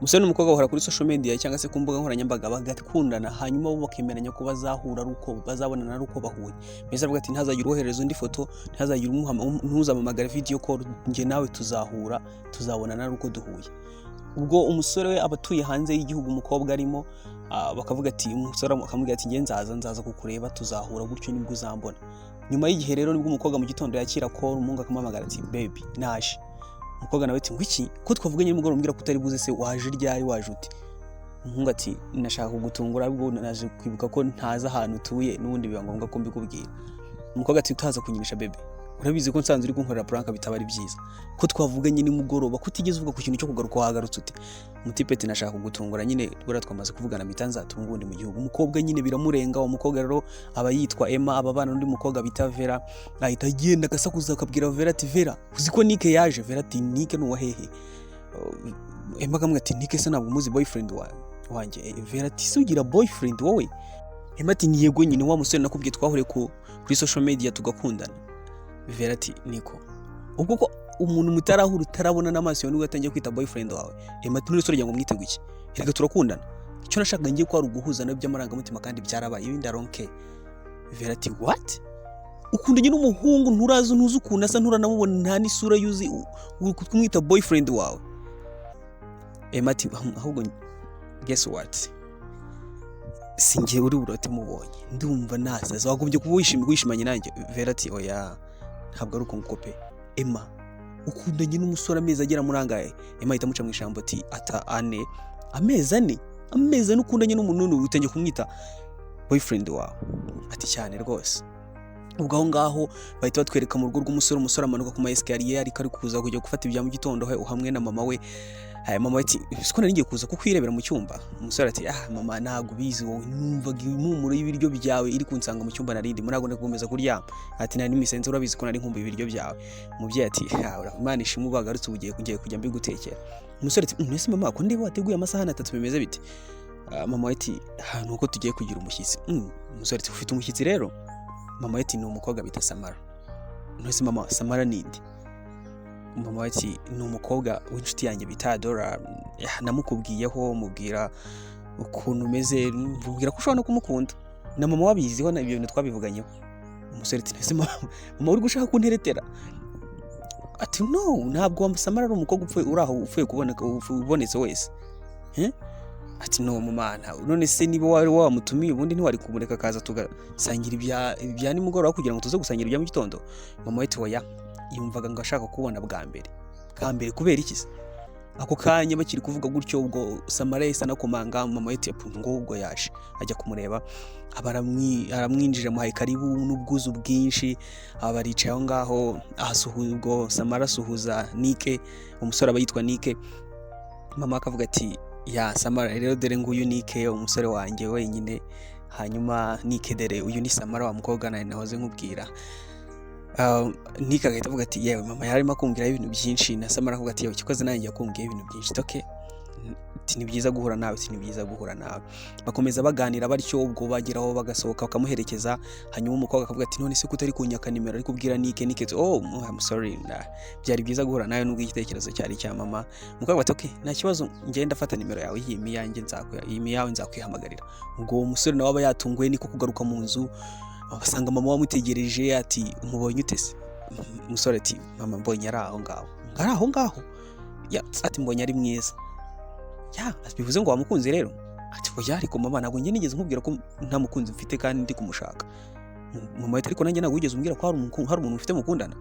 umusore n'umukobwa bahora kuri social media cyangwa se ku mbuga nkoranyambaga bagakundana, hanyuma bo bakemeranya ko bazahura ari uko bazabonana ari uko bahuye. Mbese avuga ati ntazagira uwohereza undi foto, ntazagira ntuzamamagara video call, nge nawe tuzahura tuzabonana ari uko duhuye. Ubwo umusore we abatuye hanze y'igihugu umukobwa arimo, bakavuga ati umusore akamubwira ati nge nzaza kukureba tuzahura gutyo nibwo uzambona. Nyuma y'igihe rero nibwo umukobwa mu gitondo yakira call, umuhungu akamamagara ati baby naje. Umukobwa nawe ati ngwiki ko twavuganye nimugoroba umbwira ko utari buze, se waje ryari, waje ute? Umuhungu ati nashaka kugutungura ahubwo naje kwibuka ko ntaza ahantu utuye n'ubundi biba ngombwa ko mbikubwira. Umukobwa ati utaza kunyinisha baby, urabizi ko nsanze uri kunkorera prank bitaba ari byiza, ko twavuganye nimugoroba ko utigeze uvuga ku kintu cyo kugaruka wagarutse ute? Umutipe ati nashaka kugutungura nyine bora twamaze kuvugana bitanza tungundi mu gihugu. Umukobwa nyine biramurenga, umukobwa rero aba yitwa Emma, ababana n'undi mukobwa bita Vera, ahita agenda agasakuza akabwira Vera ati Vera uzi ko Nike yaje? Vera ati Nike nuwa hehe? Emma akamubwira ati Nike se ntabwo muzi boyfriend wanjye? Vera ati sugira boyfriend wowe? Emma ati ni yego nyine wa musore nakubwiye twahuriye kuri social media tugakundana. Vera ati niko ubwo ko umuntu mutarahura utarabona n'amaso yawe watangiye kwita boyfriend wawe. Emma ati nuri sore ngo mwitego iki? Erega turakundana, icyo nashaka ngiye ko ari uguhuza nabyo amarangamutima kandi byarabaye ibindi aronke. Vera ati what? Ukundanye n'umuhungu nturazi ntuzi ukuntu asa, nturanamubona nta n'isura yuzi, kumwita boyfriend wawe? Emma ati ahubwo guess what, singe uri urote mubonye ndumva nasaza, wagombye kuba wishimanye nanjye. Vera ati oya ntabwo ari uko nguko pe. Emma ukundanye n'umusore amezi agera muri angahe? Emma ahita amuca mu ijambo ati amezi ane ukundanye n'umuntu utangiye kumwita boyfriend wawe? Ati cyane rwose. Ubwo aho ngaho bahita batwereka mu rugo rw'umusore, umusore amanuka ku ma escalier ariko ari kuza kujya gufata ibya mu gitondo hamwe na mama we. Mama ati siko nari ngiye kuza kukwirebera mu cyumba. Umusore ati mama ntabwo bizi wowe, numvaga impumuro y'ibiryo byawe iri kunsanga mu cyumba narindi, murago ndakomeza kuryama. Ati nari nimisenze urabizi ko nari nkumbuye ibiryo byawe. Umubyeyi ati Imana ishimwe bagarutse ubugiye kujya mbigutekera. Umusore ati nese mama ko ndiba wateguye amasahani 3 bimeze bite? Mama ati nuko tugiye kugira umushyitsi. Umusore ati ufite umushyitsi rero? Mama ati ni umukobwa bita Samara. Nese mama Samara nindi? Mama ati ni umukobwa w'inshuti yanjye bita Dora, namukubwiyeho mubwira ukuntu umeze, mubwira ko ushobora no kumukunda na mama wabiziho na ibyo bintu twabivuganyeho. Umusore ati nese mama uri gushaka kunteretera? Ati no ntabwo Samara ari umukobwa upfuye kuboneka ubonetse wese. Ati no mama none se niba wari wamutumiye ubundi ntiwari kumureka kaza tugasangira ibya nimugoroba kugira ngo tuze gusangira ibya mu gitondo? Mama ati oya yumvaga ngo ashaka kubona bwa mbere kubera iki se? Ako kanya bakiri kuvuga gutyo ubwo Samara yesa nakomanga, mama ati ngo ubwo yaje ajya kumureba, aramwinjira muhaye karibu n'ubwuzu bwinshi, abaricaye aho ngaho ahasuhuzwa. Samara suhuza Nike, umusore aba yitwa Nike. Mama akavuga ati ya Samara rero dore nguyu Nike umusore wanjye wenyine, hanyuma Nike dore uyu ni Samara wa mukobwa nahoze nkubwira. Nike agahita avuga ati yewe mama yarimo akumbwira ibintu byinshi, na Samara avuga ati yewe kikoze nanjye yakumbwiye ibintu byinshi. Okay ni byiza guhura nawe. Bakomeza baganira batyo, ubwo bageraho bagasohoka bakamuherekeza. Hanyuma umukobwa akavuga ati none se ko utari kunyaka nimero ari kubwira Nike I'm sorry, byari byiza guhura nawe nubwo igitekerezo cyari cya mama. Umukobwa ati okay nta kibazo ngenda fata nimero yawe, iyi yawe nzakwihamagarira. Ubwo umusore nawe aba yatunguye niko kugaruka mu nzu, abasanga mama wamutegereje ati umubonye ute se? Umusore ati mama mbonye ari aho ngaho. Ati mbonye ari mwiza. Bivuze ngo wamukunze rero? Ati oya ariko mama ntabwo njye nigeze nkubwira ko nta mukunzi mfite kandi ndi kumushaka. Mama ati ariko nanjye ntabwo wigeze umbwira ko hari umuntu ufite mukundana?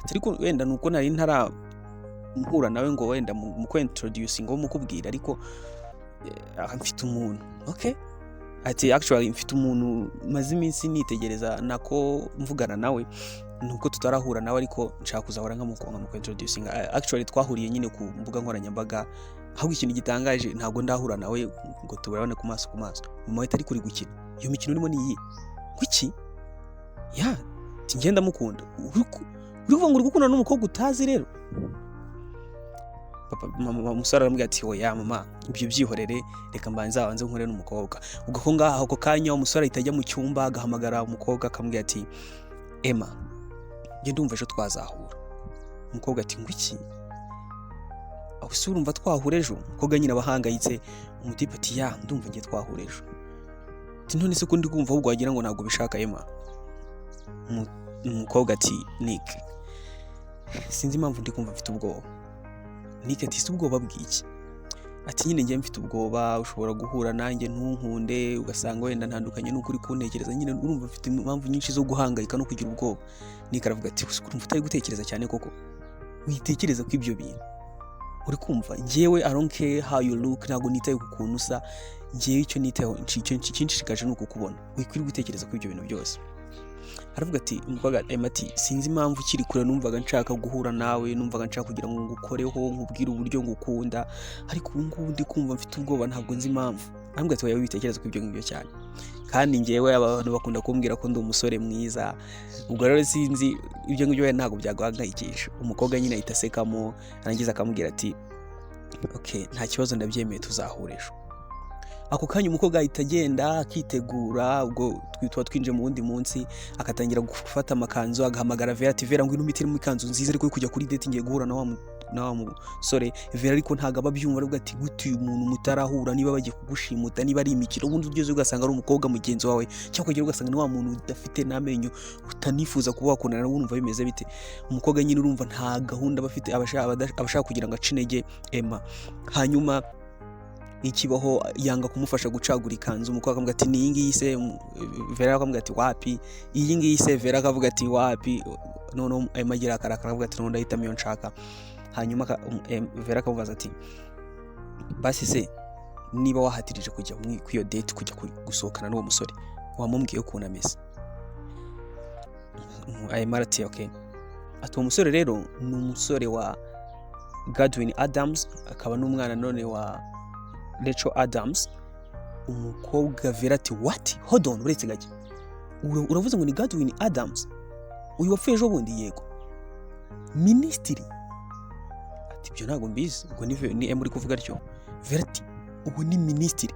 Ati ariko wenda nuko nari mpura nawe ngo wenda mu introduce ngo mukubwira, ariko mfite umuntu. Okay ati actually mfite umuntu maze iminsi nitegereza nako mvugana nawe, nuko tutarahura nawe ariko nshaka kuzahora mu introducing. Actually twahuriye nyine ku mbuga nkoranyambaga, ahubwo ikintu gitangaje ntabwo ndahura nawe ngo tubarane ku maso. Mama ati ariko uri gukina iyo mikino urimo ni iyi kuki? ngenda mukunda uri kuvuga ngo uri gukunda n'umukobwa utazi rero? Papa mama musara aramubwira ati oya mama ibyo byihorere, reka mbanza abanze nkore n'umukobwa. Ubwo ko ngaho ako kanya umusore itajya mu cyumba agahamagara umukobwa akamubwira ati Emma nge ndumva ejo twazahura. Umukobwa ati ngwiki? aho se urumva twahura ejo? Umukobwa nyine abahangayitse, umutipe ati ya ndumva ngiye twahura ejo. Ati none se ko ndi kumva ahubwo wagira ngo ntabwo bishaka Emma. Umukobwa ati Nick, sinzi impamvu ndi kumva mfite ubwoba. Nick ati si ubwoba bw'iki? Ati nyine ngiye mfite ubwoba, ushobora guhura nanjye ntunkunde ugasanga wenda ntandukanye n'ukuri kuntekereza, nyine urumva mfite impamvu nyinshi zo guhangayika no kugira ubwoba. Nick aravuga ati urumva utari gutekereza cyane koko? Witekereza ko ibyo bintu uri kumva njyewe I don't care how you look, ntabwo nitaye ku kuntu usa, njyewe icyo nitayeho kinshishikaje ni ukukubona, wikwiriye gutekereza ko ibyo bintu byose. Aravuga ati umukobwa Emma ati sinzi impamvu ukiri kure, numvaga nshaka guhura nawe, numvaga nshaka kugira ngo ngukoreho nkubwire uburyo ngukunda, ariko ubu ngubu ndi kumva mfite ubwoba ntabwo nzi impamvu. Aravuga ati wowe witekereza ko ibyo ngibyo cyane, kandi njyewe abantu bakunda kumbwira ko ndi umusore mwiza, ubwo rero sinzi ibyo ngibyo ntabwo byaguhangayikisha. Umukobwa nyine ahita asekamo, arangiza akamubwira ati okay nta kibazo ndabyemeye tuzahura ejo. Ako kanya umukobwa ahita agenda akitegura, ubwo twitwa twinje mu wundi munsi, akatangira gufata amakanzu, agahamagara Vera ati Vera ngwino umitire mu ikanzu nziza ariko kujya kuri date ngiye guhura na wa musore. Vera ariko ntago ababyumva, aravuga ati gute uyu muntu mutarahura, niba bagiye kugushimuta, niba ari imikino, ubundi ugeze ugasanga ari umukobwa mugenzi wawe, cyangwa kugera ugasanga ni wa muntu udafite n'amenyo utanifuza kuba wakundana nawe, urumva bimeze bite? Umukobwa nyine urumva nta gahunda bafite, abashaka kugira ngo ace intege Emma. Hanyuma ikibaho yanga kumufasha gucagura ikanzu. Umukobwa akamubwira ati ni iyi ngiyi se? Vera akamubwira ati wapi, iyi ngiyi se? Vera akavuga ati wapi. None Emma agira akarakara akavuga ati none ndahitamo iyo nshaka. Hanyuma Vera akamubaza ati basi se niba wahatirije kujya ku iyo date, kujya gusohokana n'uwo musore, wamubwiye ukuntu ameze? Emma ati okay. Ati uwo musore rero ni umusore wa Godwin Adams, akaba n'umwana none wa Rachel Adams. Umukobwa Vera ati what? Hold on, uretse gake, uravuze ngo ni Godwin Adams uyu wapfuye ejo bundi? Yego, minisitiri. Ati ibyo ntabwo mbizi, ubwo ni Emma uri kuvuga atyo. Vera ati ubu ni minisitiri.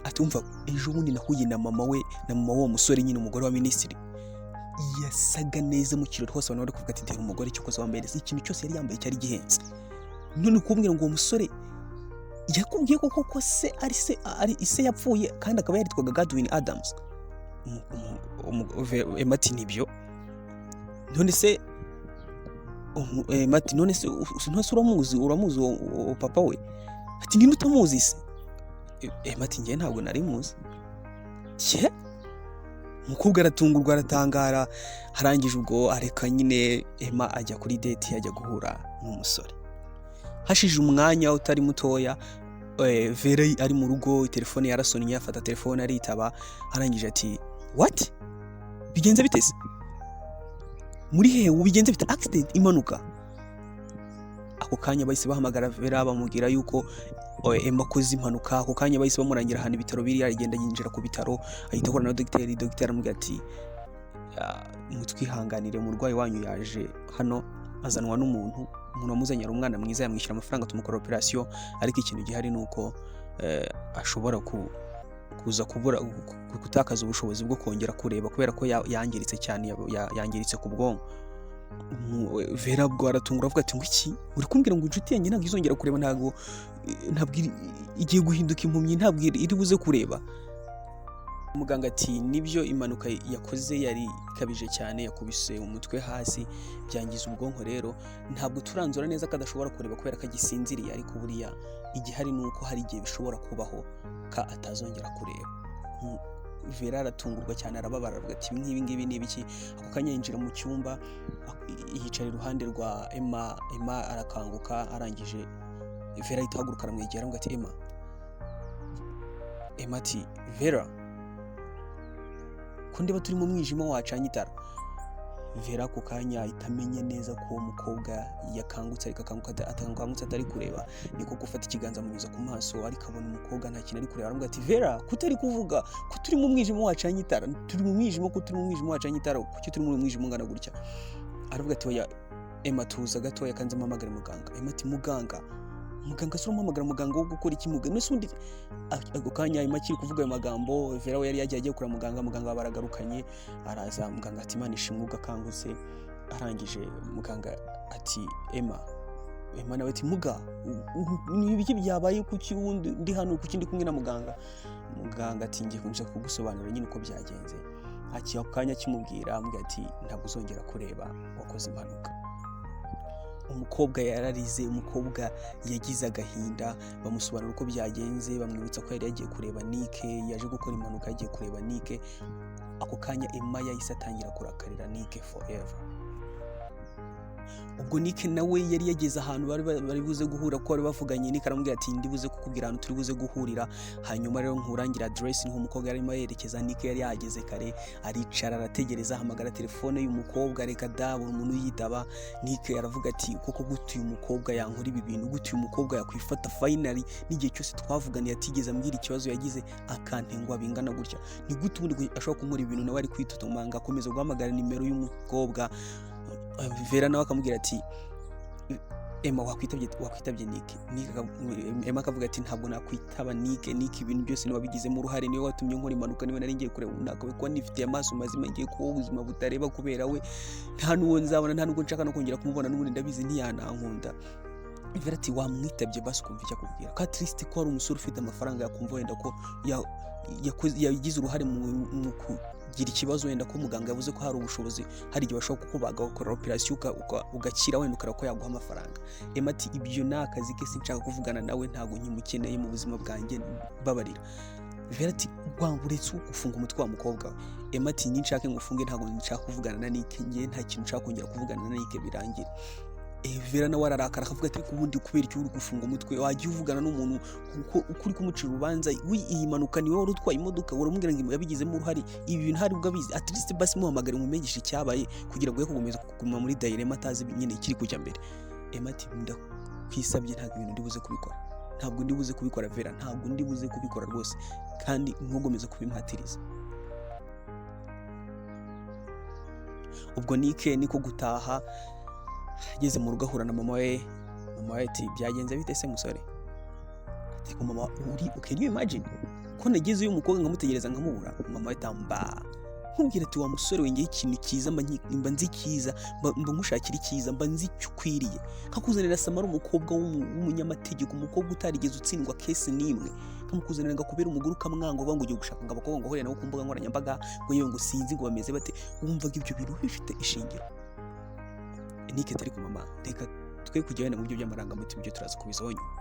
Ati umva ejo bundi nahuye na mama we, na mama w'uwo musore nyine umugore wa minisitiri, yasaga neza mu kirori hose, abantu bari kuvuga ati ndeba umugore cyokoze wambaye neza, ikintu cyose yari yambaye cyari gihenze. None kumbwira ngo uwo musore yakubwiye ko se ari ise yapfuye kandi akaba yaritwaga Godwin Adams? Emma ati nibyo. None se Mati none se uramuzi uwo papa we? Ati ninde utamuzi se? Emma ati ngiye ntabwo nari muzi. Cye umukobwa aratungurwa, aratangara, harangije ubwo areka nyine Emma ajya kuri date, ajya guhura n'umusore. Hashije umwanya utari mutoya, Vera ari mu rugo, telefone yarasonnye, afata telefone aritaba, arangije ati what? Bigenze bite se? Muri he ubigenze bite? Accident, impanuka? Ako kanya bahise bahamagara Vera bamubwira yuko Emma akoze impanuka. Ako kanya bahise bamurangira ahantu ibitaro biri, aragenda yinjira ku bitaro, ahita ahura na dogiteri aramubwira ati mutwihanganire umurwayi wanyu yaje hano azanwa n'umuntu wamuzanye, ari umwana mwiza, yamwishyura amafaranga tumukora operation, ariko ikintu gihari nuko ashobora kuza kubura gutakaza ubushobozi bwo kongera kureba kubera ko yangiritse cyane, yangiritse ku bwonko. Vera bwo aratungura avuga ati ngo iki uri kumbwira ngo inshuti yanjye ntabwo izongera kureba, ntabwo igiye guhinduka impumyi, ntabwo iri buze kureba? Muganga ati nibyo impanuka yakoze yari kabije cyane, yakubise umutwe hasi, byangiza ubwonko, rero ntabwo turanzura neza ko adashobora kureba kubera ko agisinziriye, ariko buriya igihari nuko hari igihe bishobora kubaho ka atazongera kureba. Vera aratungurwa cyane, arababara, aravuga ati ibi ngibi ni ibiki? Ako kanya yinjira mu cyumba, yicara iruhande rwa Emma. Emma arakanguka, arangije Vera ahita ahaguruka aramwegera aramubwira ati Emma ati Vera ko ndeba turi mu mwijima wacanye itara. Vera ako kanya ahita amenya neza ko uwo mukobwa yakangutse, ariko akangutse atari kureba, niko gufata ikiganza amunyuza ku maso, ariko abona umukobwa nta kintu ari kureba. Aramubwira ati Vera kutari kuvuga ko turi mu mwijima wacanye itara? Turi mu mwijima, ko turi mu mwijima wacanye itara, kuki turi mu mwijima ungana gutya? Aravuga ati oya Emma tuza gatoya kanze mpamagare muganga. Emma ati muganga se umuhamagara muganga wo gukora iki? Muganga nese undi? Ako kanya Emma akiri kuvuga ayo magambo, Vera we yari yagiye kura muganga baragarukanye, araza muganga ati Imana ishimwe ugakangutse. Arangije muganga ati Emma Emma nawe ati muga ni ibiki byabaye kuki wundi ndi hano kuki ndi kumwe na muganga ati ngiye kunshaka kugusobanurira nyine uko byagenze. Ako kanya kimubwira ambwira ati ntabwo uzongera kureba wakoze impanuka. Umukobwa yararize, umukobwa yagize agahinda, bamusobanura uko byagenze, bamwibutsa ko yari yagiye kureba Nick, yaje gukora impanuka yagiye kureba Nick. Ako kanya Emma yahise atangira kurakarira Nick forever. Ubwo Nick nawe yari yageze ahantu bari buze guhura ko bari bavuganye. Nick aramubwira ati ndi buze kukubwira ahantu turi buze guhurira. Hanyuma rero nkurangira address niho umukobwa yarimo yerekeza. Nick yari yageze kare, aricara arategereza, ahamagara telefone y'umukobwa, reka da buri umuntu yitaba. Nick aravuga ati koko gutuye umukobwa yankora ibi bintu, gutuye umukobwa yakwifata finally n'igihe cyose twavuganiye atigeze ambwira ikibazo yagize akantengwa bingana gutya. Ni gute ubundi ashobora kumura ibintu nawe ari kwitotomanga akomeza guhamagara nimero y'umukobwa. Vera nawe akamubwira ati Emma wakwitabye Nick. Emma akavuga ati ntabwo nakwitaba Nick ibintu byose niwe wabigizemo uruhare, niwe watumye nkora impanuka, niwe nari ngiye kureba unaka kuko nifitiye amaso mazima ngiye kuba ubuzima butareba kubera we, nta nuwo nzabona, nta nubwo nshaka no kongera kumubona, n'ubundi ndabizi ntiyanankunda. Vera ati wamwitabye basi kumva icyo akubwira ko at least ko ari umusore ufite amafaranga yakumva wenda ko yagize uruhare mu kugira ikibazo, wenda ko muganga yavuze ko hari ubushobozi, hari igihe bashobora kukubaga gukora operation ugakira wenda ukara ko yaguha amafaranga. Emma ati ibyo ni akazi ke, sinshaka kuvugana nawe, ntabwo nkimukeneye mu buzima bwanjye, babarira. Vera ati uretse gufunga umutwe wa mukobwa we. Emma ati ninshake ngufunge, ntabwo nshaka kuvugana na Nick, ngiye nta kintu nshaka kongera kuvugana na Nick birangire. Vera nawe ararakara akavuga ati ubundi kubera icyo uri gufunga umutwe, wagiye uvugana n'umuntu ukuri kumucira urubanza, iyi mpanuka ni wowe wari utwaye imodoka, uramubwira ngo yabigizemo uruhari, ibi bintu hari ubwo abizi, at least basi muhamagare umumenyeshe icyabaye kugira ngo ye kugomeza kuguma muri dilemma atazi nyine ikiri kujya mbere. Emma ati ndakwisabye ntabwo ibintu ndi buze kubikora, ntabwo ndi buze kubikora Vera, ntabwo ndi buze kubikora rwose, kandi ntugomeze kubimpatiriza. Ubwo Nick niko gutaha, ageze mu rugo ahura na mama we. Mama we ati byagenze bite se musore? Ati ko mama can you imagine ko nageze uyu mukobwa ngamutegereza nkamubura? Mama we tamba nkubwira ati wa musore we, ngiye ikintu cyiza mba nzi cyiza, mba nkushakira icyiza, mba nzi icyo ukwiriye, kakuzanira Samara umukobwa w'umunyamategeko, umukobwa utarigeze utsindwa kesi n'imwe, kamukuzanira ngakubera umuguru kamwango ngo ugiye gushaka ngo abakobwa ngo hore nawe ku mbuga nkoranyambaga ngo yewe ngo sinzi ngo bameze bate. Wumvaga ibyo bintu bifite ishingiro? Nick atari ku mama, reka twe kujyana mu byo by'amarangamutima, byo turaza kubizaho nyuma.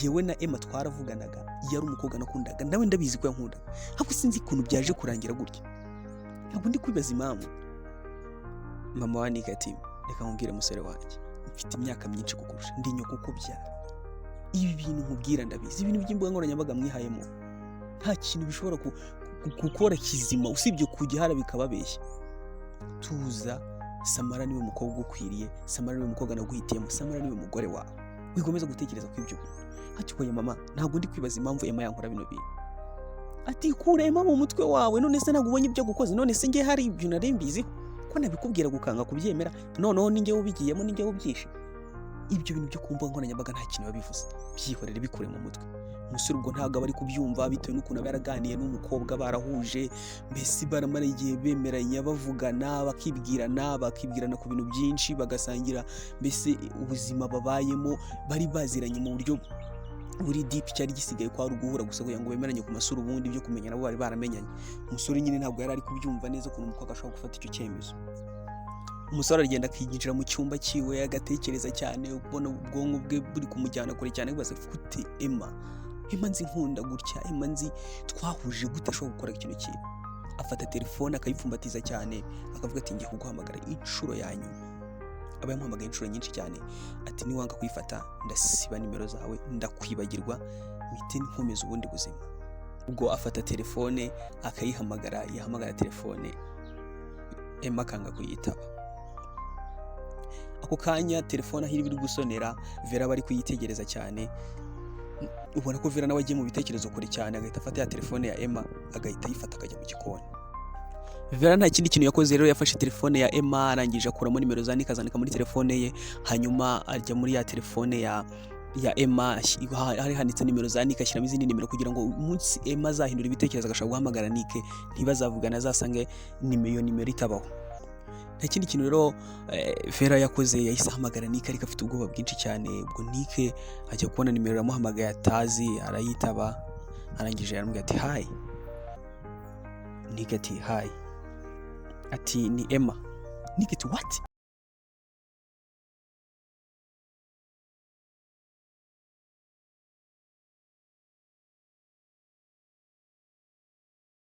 Yewe na Emma twaravuganaga, yari umukobwa nakundaga, nawe ndabizi ko yankundaga, ariko sinzi ukuntu byaje kurangira gutya, ntabwo ndi kwibaza impamvu. Mama wa Nick ati reka nkubwire musore wanjye, mfite imyaka myinshi kukurusha, ndi nyoko kubyara, ibi bintu nkubwira ndabizi, ibintu by'imbuga nkoranyambaga mwihayemo nta kintu bishobora gukora kizima usibye kujya hara bikababeshya. Tuza, Samara niwe mukobwa ukwiriye, Samara niwe mukobwa naguhitiyemo, Samara niwe mugore wawe, wikomeza gutekereza ko ibyo bintu. Ati koye mama, ntabwo ndi kwibaza impamvu Emma yankora bino bintu. Ati kure Emma mu mutwe wawe, none se ntabwo ubonye ibyo gukoze, none se ngiye hari ibyo nari mbiziho ko nabikubwira gukanga kubyemera, noneho ninjye ubigiyemo, ninjye ubyishe. Ibyo bintu byo kumva nkoranyambaga nta kintu babivuze, byihorere bikure mu mutwe. Umusore ubwo ntabwo bari kubyumva bitewe n'ukuntu baraganiye n'umukobwa, barahuje, mbese baramara igihe bemeranya, bavugana, bakibwirana ku bintu byinshi, bagasangira mbese ubuzima babayemo, bari baziranye mu buryo buri deep. Cyari gisigaye kwa ruguhura gusa kugira ngo bemeranye ku masura, ubundi byo kumenya nabo bari baramenyanye. Umusore nyine ntabwo yari ari kubyumva neza ukuntu umukobwa ashobora gufata icyo cyemezo. Umusore aragenda akiyinjira mu cyumba cyiwe, agatekereza cyane, ubona ubwonko bwe buri kumujyana kure cyane, bibaza gute Emma nzi nkunda gutya, Emma nzi twahuje gute ashobora gukora ikintu cyiwe. Afata telefone akayipfumbatiza cyane, akavuga ati ngiye kuguhamagara inshuro yanyu. Aba yamuhamagaye inshuro nyinshi cyane, ati niwanga kuyifata ndasiba nimero zawe, ndakwibagirwa, mpite nkomeza ubundi buzima. Ubwo afata telefone akayihamagara, yahamagara telefone, Emma akanga kuyitaba. Ako kanya telefone aho iri gusonera, Vera bari kuyitegereza cyane, ubona ko Vera nawe agiye mu bitekerezo kure cyane, agahita afata ya telefone ya Emma agahita ayifata akajya mu gikoni. Vera nta kindi kintu yakoze rero, yafashe telefone ya Emma, arangije akuramo nimero za Nick azandika muri telefone ye, hanyuma ajya muri ya telefone ya Emma, hari handitse nimero za Nick, ashyiramo izindi nimero kugira ngo umunsi Emma azahindura ibitekerezo agashaka guhamagara Nick ntibazavugana, azasange nimero itabaho. nta kindi kintu rero Vera yakoze, yahise ahamagara Nick ariko afite ubwoba bwinshi cyane. Ubwo Nick ajya kubona nimero iramuhamagaye atazi, arayitaba, arangije aramubwira ati hi. Nick ati hi, ati ni Emma. Nick ati what?